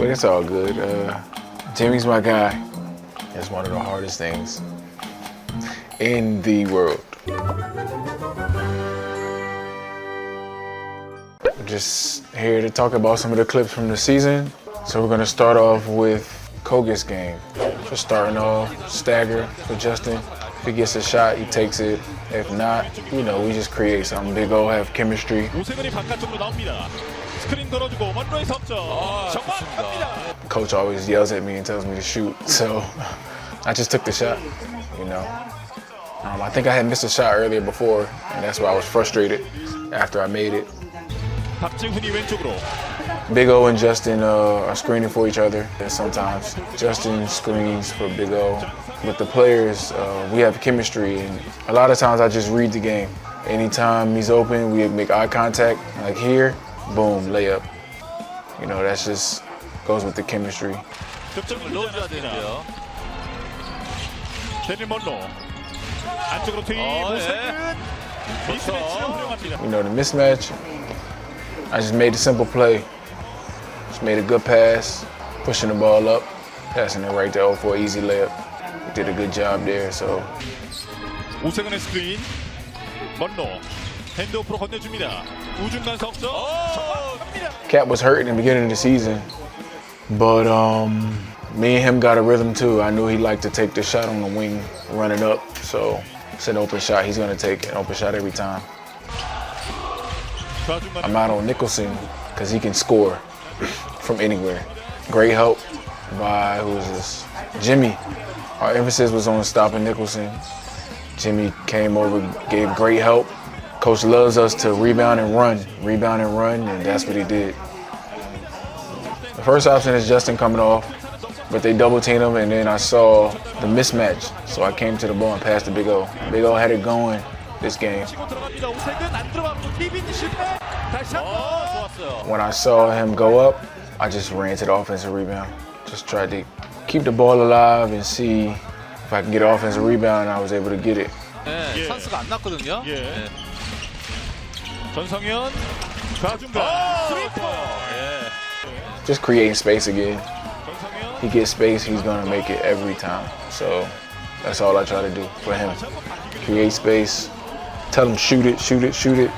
But it's all good. Jimmy's my guy. It's one of the hardest things in the world. Just here to talk about some of the clips from the season. So we're gonna start off with Koga's game. Just starting off, stagger for Justin. If he gets a shot, he takes it. If not, you know, we just create something. Big O have chemistry. Coach always yells at me and tells me to shoot, so I just took the shot, you know. I think I had missed a shot earlier before, and that's why I was frustrated after I made it. Big O and Justin are screening for each other. And sometimes Justin screens for Big O. With the players, we have chemistry, and a lot of times I just read the game. Anytime he's open, we make eye contact. Like here, boom, layup. You know, that's just goes with the chemistry. 대릴먼로 안쪽으로 투입 You know, the mismatch, I just made a simple play. Just made a good pass, pushing the ball up, passing it right there for an easy layup. We did a good job there, so. 오세근의 스크린 먼로 핸드오프로 건네줍니다. 우중간 석점 정확합니다. Cap was hurt in the beginning of the season, but me and him got a rhythm too. I knew he liked to take the shot on the wing, running up. So it's an open shot. He's gonna take an open shot every time. I'm out on Nicholson because he can score from anywhere. Great help by, who is this? Jimmy. Our emphasis was on stopping Nicholson. Jimmy came over, gave great help. Coach loves us to rebound and run, and that's what he did. The first option is Justin coming off, but they double teamed him, and then I saw the mismatch. So I came to the ball and passed to Big O. Big O had it going this game. When I saw him go up, I just ran to the offensive rebound. Just tried to keep the ball alive and see if I can get an offensive rebound, and I was able to get it. 네, 찬스가 안 났거든요. 예. 네. 전성현 좌중간 Just creating space again. He gets space, he's gonna make it every time. So that's all I try to do for him. Create space, tell him shoot it, shoot it, shoot it.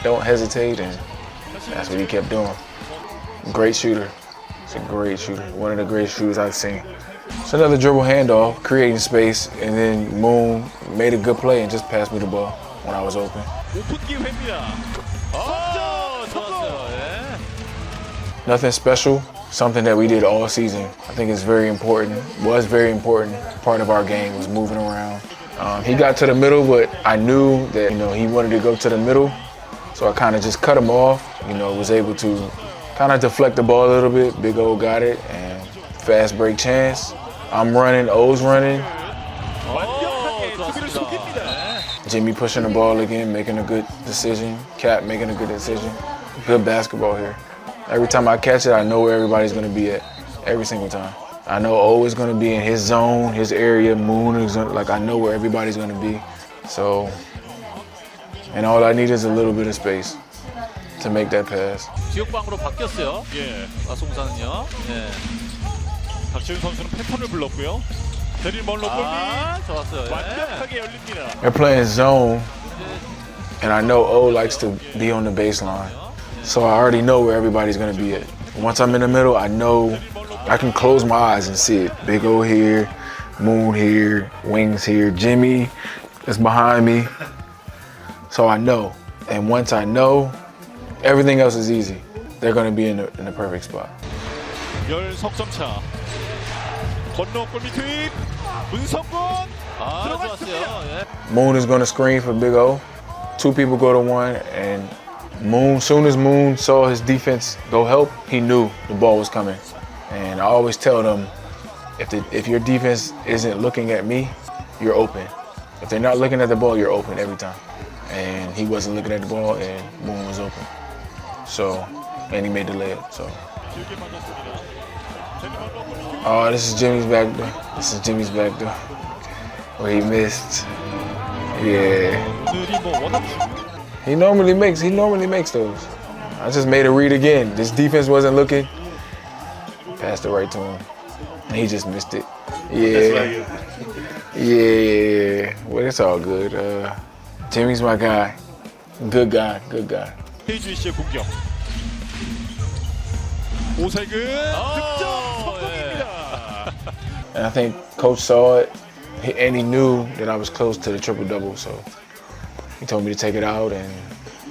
Don't hesitate, and that's what he kept doing. Great shooter. He's a great shooter. One of the greatest shooters I've seen. It's another dribble handoff, creating space, and then Moon made a good play and just passed me the ball when I was open. 오픈 기회입니다. 좋았어요. 예. Nothing special, something that we did all season. I think it's very important, was very important. Part of our game was moving around. He got to the middle, but I knew that, you know, he wanted to go to the middle. So I kind of just cut him off, you know, was able to kind of deflect the ball a little bit. Big O got it, and fast break chance. I'm running, O's running. Jimmy pushing the ball again, making a good decision. Cap making a good decision. Good basketball here. Every time I catch it, I know where everybody's gonna be at, every single time. I know O is gonna be in his zone, his area. Moon is like, I know where everybody's gonna be. So, and all I need is a little bit of space to make that pass. 지역방으로 바뀌었어요. 예. 가스공사는요. 네. 박지훈 선수는 패턴을 불렀고요. 대릴먼로 골밑 좋았어요. 완벽하게 열립니다. They're playing zone, and I know O likes to be on the baseline. So I already know where everybody's gonna be at. Once I'm in the middle, I know I can close my eyes and see it. Big O here, Moon here, Wings here, Jimmy is behind me. So I know, and once I know, everything else is easy. They're gonna be in the perfect spot. 10석점 차. 건너 골밑 투입. 문성곤 들어갔습니다. 좋았어요. 예. Moon is gonna screen for Big O. Two people go to one, and Moon, soon as Moon saw his defense go help, he knew the ball was coming. And I always tell them, if your defense isn't looking at me, you're open. If they're not looking at the ball, you're open every time. And he wasn't looking at the ball, and Moon was open. So, and he made the layup. So. Oh, this is Jimmy's back door. This is Jimmy's back door. Where he missed. Yeah. He normally makes those. I just made a read again. This defense wasn't looking. passed it right to him, and he just missed it. Yeah. Yeah. Well, it's all good. Jimmy's my guy. Good guy. Good guy. KGC의 공격. 오색은 득점 성공입니다. And I think coach saw it, and he knew that I was close to the triple-double, so he told me to take it out, and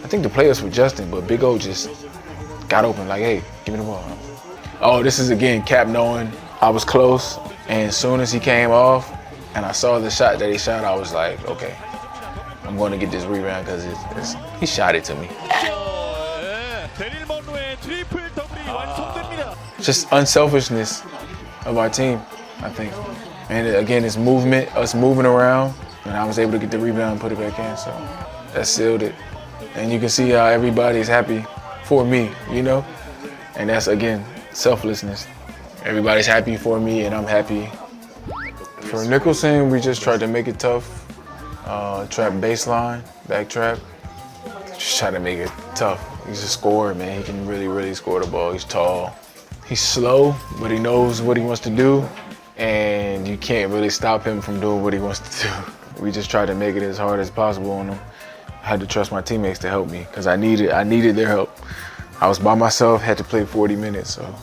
I think the players were adjusting, but Big O just got open like, hey, give me the ball. Oh, this is, again, Cap knowing I was close, and as soon as he came off and I saw the shot that he shot, I was like, okay, I'm going to get this rebound because he shot it to me. 대릴먼로의 트리플 더블이 완성됩니다. Just unselfishness of our team, I think. And again, it's movement, us moving around, and I was able to get the rebound and put it back in, so that sealed it. And you can see how everybody's happy for me, you know? And that's, again, selflessness. Everybody's happy for me, and I'm happy. For Nicholson, we just tried to make it tough. Trap baseline, back trap. Just try to make it tough. He's a scorer, man. He can really, really score the ball. He's tall. He's slow, but he knows what he wants to do, and you can't really stop him from doing what he wants to do. We just tried to make it as hard as possible on him. I had to trust my teammates to help me because I needed their help. I was by myself, had to play 40 minutes, so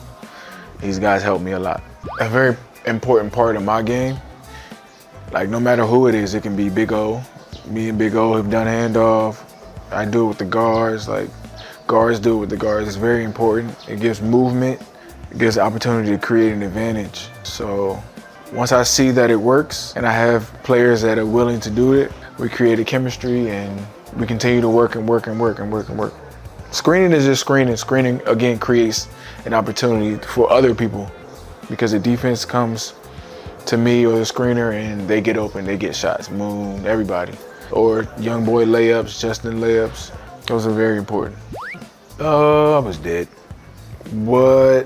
these guys helped me a lot. A very important part of my game, like no matter who it is, it can be Big O. Me and Big O have done handoff. I do it with the guards, like guards do it with the guards. It's very important. It gives movement. It gives the opportunity to create an advantage. So once I see that it works and I have players that are willing to do it, we create a chemistry and we continue to work and work and work and work and work. Screening is just screening. Screening, again, creates an opportunity for other people because the defense comes to me or the screener and they get open, they get shots, Moon, everybody. Or young boy layups, Justin layups. Those are very important. I was dead, but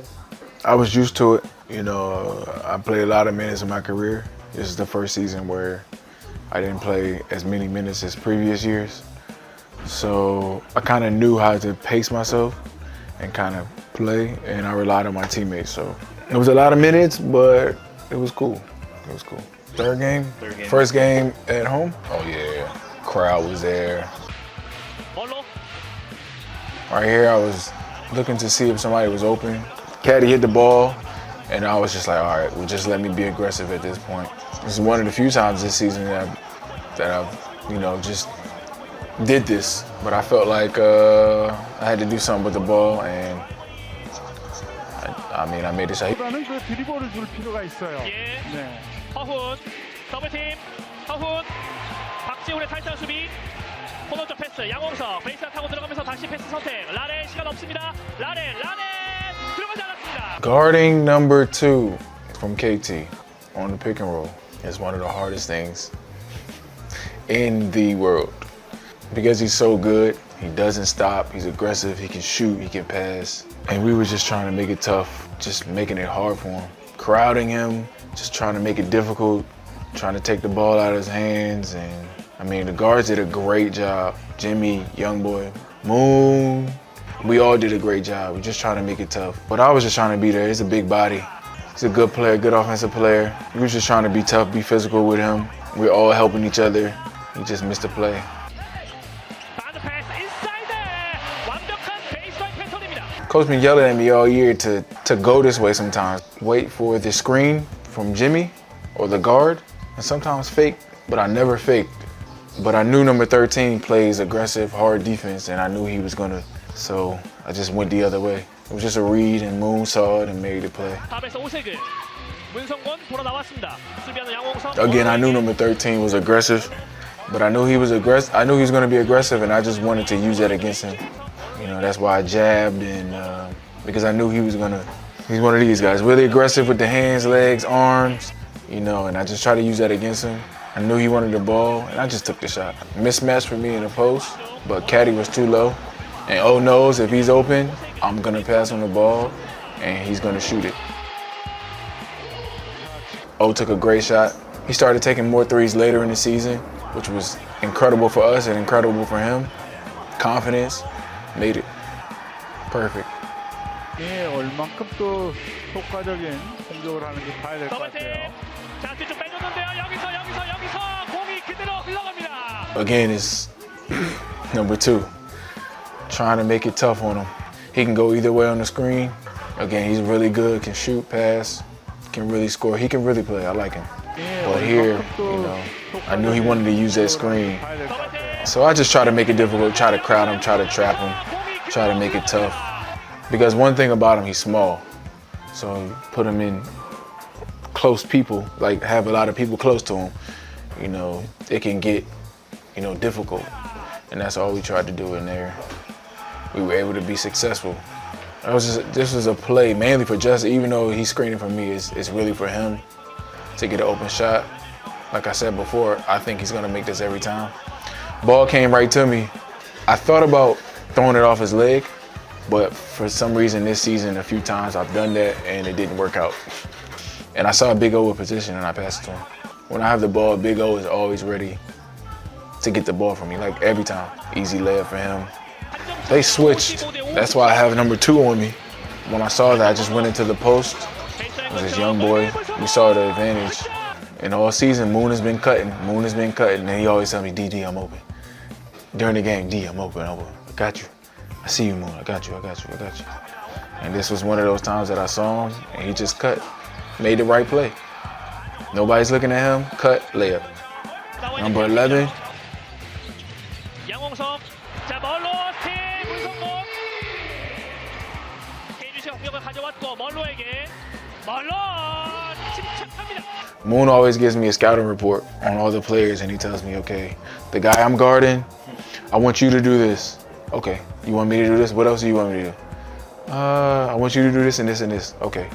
I was used to it. You know, I played a lot of minutes in my career. This is the first season where I didn't play as many minutes as previous years. So I kind of knew how to pace myself and kind of play, and I relied on my teammates. So it was a lot of minutes, but it was cool. It was cool. Third game? First game at home? Oh yeah, crowd was there. Right here, I was looking to see if somebody was open. Caddy hit the ball, and I was just like, all right, well, just let me be aggressive at this point. This is one of the few times this season that I've, you know, just did this. But I felt like I had to do something with the ball, and I mean, I made a shot. 보다는 그 드리블을 줄 필요가 있어요. 예. 네. 허훈 더블팀 허훈 박지훈의 탈장 수비 코너 쪽 패스 양홍석 베이스라인 타고 들어가면서 다시 패스 선택 라렌 시간 없습니다. 라렌 들어가지 않았습니다. Guarding number 2 from KT on the pick and roll is one of the hardest things in the world because he's so good. He doesn't stop. He's aggressive. He can shoot. He can pass. And we were just trying to make it tough, just making it hard for him, crowding him, just trying to make it difficult, trying to take the ball out of his hands. And I mean, the guards did a great job. Jimmy, young boy, Moon, we all did a great job. We're just trying to make it tough. But I was just trying to be there. He's a big body. He's a good player, good offensive player. We were just trying to be tough, be physical with him. We're all helping each other. He just missed a play. Coach been yelling at me all year to go this way sometimes. Wait for the screen from Jimmy or the guard, and sometimes fake, but I never faked. But I knew number 13 plays aggressive, hard defense, and I knew he was gonna, so I just went the other way. It was just a read, and Moon saw it and made the play. Again, I knew number 13 was aggressive, but I knew he was aggressive. I knew he was gonna be aggressive, and I just wanted to use that against him. You know, that's why I jabbed, and because I knew he's one of these guys, really aggressive with the hands, legs, arms, you know, and I just tried to use that against him. I knew he wanted the ball, and I just took the shot. Mismatch for me in the post, but Caddy was too low. And O knows if he's open, I'm gonna pass on the ball, and he's gonna shoot it. O took a great shot. He started taking more threes later in the season, which was incredible for us and incredible for him. Confidence. Made it. Perfect. 예, 얼만큼 또 효과적인 공격을 하는지 봐야 될 것 더블팀. 같아요. 자, 뒤쪽 빼줬는데요. 여기서 공이 그대로 흘러갑니다. Again, it's number 2. Trying to make it tough on him. He can go either way on the screen. Again, he's really good, can shoot, pass, can really score. He can really play. I like him. 예, But here, 얼만큼 또 you know, I knew he wanted to use that screen. 봐야 될 것 같아요. So I just try to make it difficult, try to crowd him, try to trap him, try to make it tough. Because one thing about him, he's small. So you put him in close people, like have a lot of people close to him, you know, it can get, you know, difficult. And that's all we tried to do in there. We were able to be successful. This was a play mainly for Justin, even though he's screening for me, it's really for him to get an open shot. Like I said before, I think he's gonna make this every time. Ball came right to me. I thought about throwing it off his leg, but for some reason this season, a few times I've done that and it didn't work out. And I saw a Big O in position and I passed it to him. When I have the ball, Big O is always ready to get the ball from me, like every time. Easy layup for him. They switched. That's why I have number 2 on me. When I saw that, I just went into the post. It was this young boy. We saw the advantage. And all season, Moon has been cutting. And he always tell me, D, I'm open. During the game, D, I'm open. I got you. I see you, Moon. I got you. And this was one of those times that I saw him, and he just cut. Made the right play. Nobody's looking at him. Cut, layup. Number 11. 양홍석. 자, 멀로 스팀 물성공. KGC 공격을 가져왔고 멀로에게. 멀로 침착합니다. Moon always gives me a scouting report on all the players, and he tells me, okay, the guy I'm guarding, I want you to do this. Okay, you want me to do this? What else do you want me to do? I want you to do this and this and this. Okay.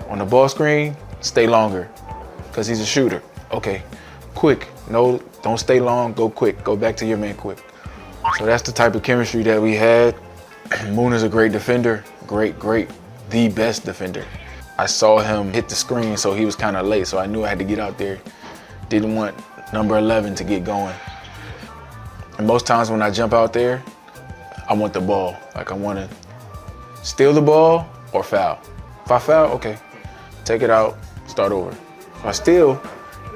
On the ball screen, stay longer, because he's a shooter. Okay. Quick. No, don't stay long. Go quick. Go back to your man quick. So that's the type of chemistry that we had. Moon is a great defender. Great, the best defender. I saw him hit the screen, so he was kind of late, so I knew I had to get out there. Didn't want number 11 to get going. And most times when I jump out there, I want the ball. Like I want to steal the ball or foul. If I foul, okay, take it out, start over. If I steal,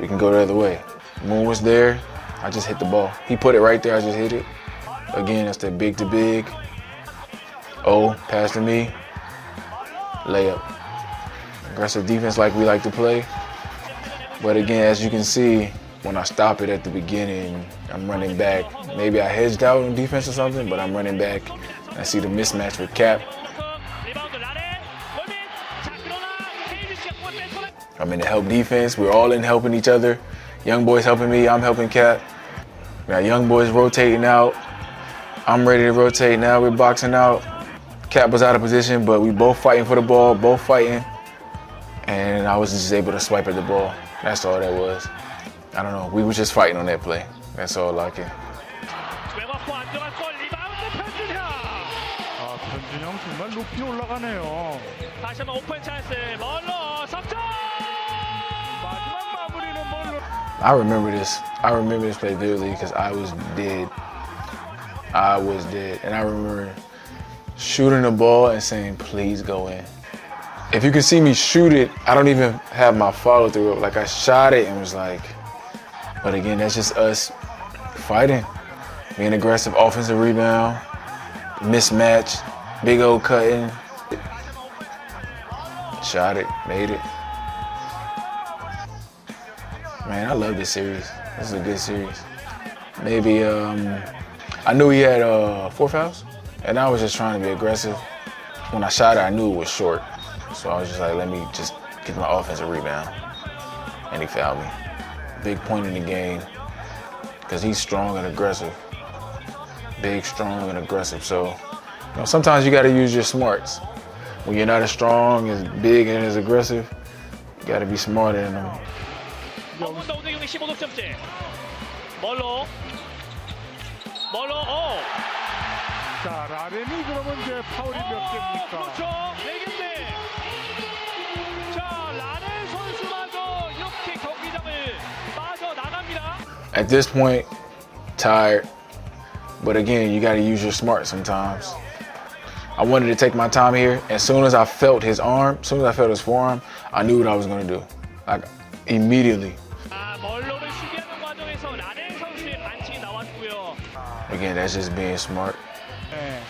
we can go the other way. Moon was there, I just hit the ball. He put it right there, I just hit it. Again, that's the big to big. O, pass to me, layup. Aggressive defense like we like to play. But again, as you can see, when I stop it at the beginning, I'm running back. Maybe I hedged out on defense or something, but I'm running back. I see the mismatch with Cap. I'm in the help defense. We're all in helping each other. Young boys helping me, I'm helping Cap. We got young boys rotating out. I'm ready to rotate now. We're boxing out. Cap was out of position, but we both fighting for the ball, both fighting. And I was just able to swipe at the ball. That's all that was. I don't know. We were just fighting on that play. That's all I can. 아, 변준영 정말 높이 올라가네요. 다시 한번 오픈 찬스. 멀로 석점. 마지막 마무리는 뭘로? I remember this play vividly because I was dead. And I remember shooting the ball and saying, please go in. If you can see me shoot it, I don't even have my follow through. Like I shot it and was like, but again, that's just us fighting. Being aggressive, offensive rebound, mismatch, big old cutting. Shot it, made it. Man, I love this series. This is a good series. Maybe, I knew he had 4 fouls, and I was just trying to be aggressive. When I shot it, I knew it was short. So I was just like, let me just get my offensive rebound. And he fouled me. Big point in the game, because he's strong and aggressive. Big, strong, and aggressive. So, you know, sometimes you got to use your smarts. When you're not as strong, as big, and as aggressive, you got to be smarter than them. 한번더 오늘 15득점째. 멀로. 자, 라렌이 그러면 이제 파울이 몇 개입니까? 그렇죠. 4개인데. 자, 라렌 선수마저 이렇게 경기장을 빠져나갑니다. At this point, tired. But again, you got to use your smarts sometimes. I wanted to take my time here. As soon as I felt his arm, as soon as I felt his forearm, I knew what I was going to do. Like, immediately. 멀로를 수비하는 과정에서 라렌 선수의 반칙이 나왔고요. Again, that's just being smart. 네.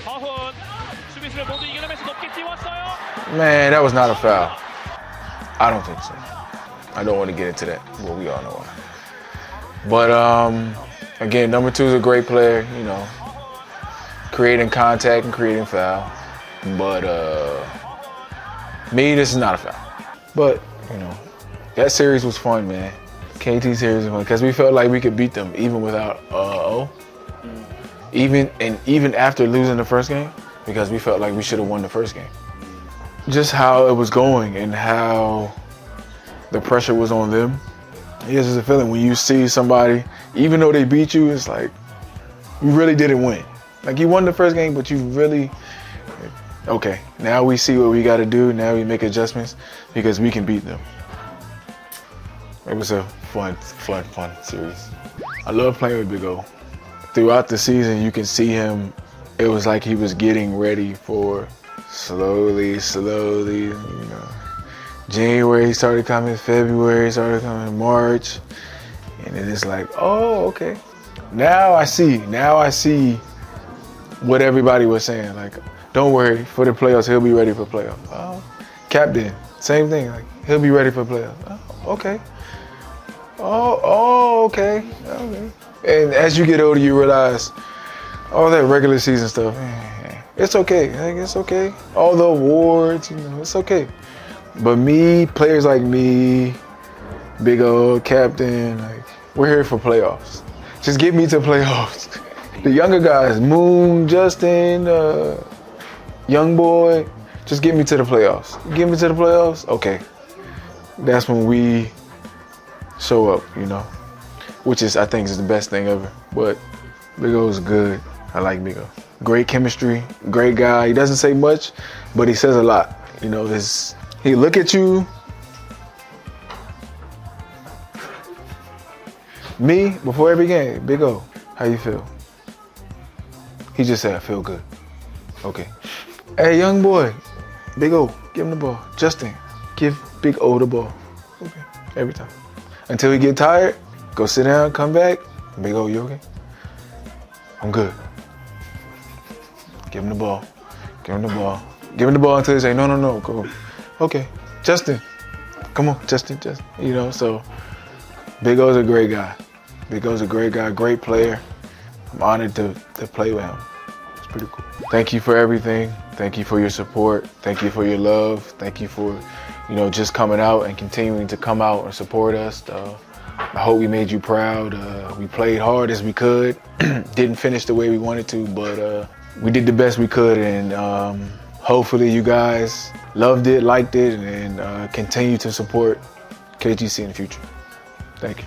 허훈 수비수를 모두 이겨내면서 높게 띄웠어요. Man, that was not a foul. I don't think so. I don't want to get into that, but we all know why. But again, number 2 is a great player, you know, creating contact and creating foul. But me, this is not a foul. But, you know, that series was fun, man. KT series was fun because we felt like we could beat them even without O. Even after losing the first game, because we felt like we should have won the first game. Just how it was going and how the pressure was on them. It's just a feeling when you see somebody, even though they beat you, it's like you really didn't win. Like you won the first game, but you really, okay, now we see what we got to do. Now we make adjustments because we can beat them. It was a fun series. I love playing with Big O. Throughout the season, you can see him, it was like he was getting ready for slowly, you know. January started coming, February started coming, March, and then it's like, oh, okay. Now I see what everybody was saying. Like, don't worry, for the playoffs, he'll be ready for playoffs. Oh, Captain, same thing. Like, he'll be ready for playoffs. Oh, okay. Oh, okay. And as you get older, you realize all that regular season stuff, it's okay. Like, it's okay. All the awards, you know, it's okay. But me, players like me, Big O, Captain, like, we're here for playoffs. Just get me to playoffs. The younger guys, Moon, Justin, Young Boy, just get me to the playoffs. Get me to the playoffs? Okay. That's when we show up, you know, which is, I think, is the best thing ever. But Big O's good. I like Big O. Great chemistry, great guy. He doesn't say much, but he says a lot. You know, he look at you. Me, before every game, Big O, how you feel? He just said, I feel good. Okay. Hey, young boy, Big O, give him the ball. Justin, give Big O the ball. Okay, every time. Until he get tired, go sit down, come back. Big O, you okay? I'm good. Give him the ball. Give him the ball. Give him the ball until he say, no, go. Okay, Justin, come on, Justin. You know, so Big O's a great guy. Big O's a great guy, great player. I'm honored to play with him. It's pretty cool. Thank you for everything. Thank you for your support. Thank you for your love. Thank you for, you know, just coming out and continuing to come out and support us. I hope we made you proud. We played hard as we could. Didn't finish the way we wanted to, but we did the best we could, and hopefully you guys loved it, liked it, and continue to support KGC in the future. Thank you.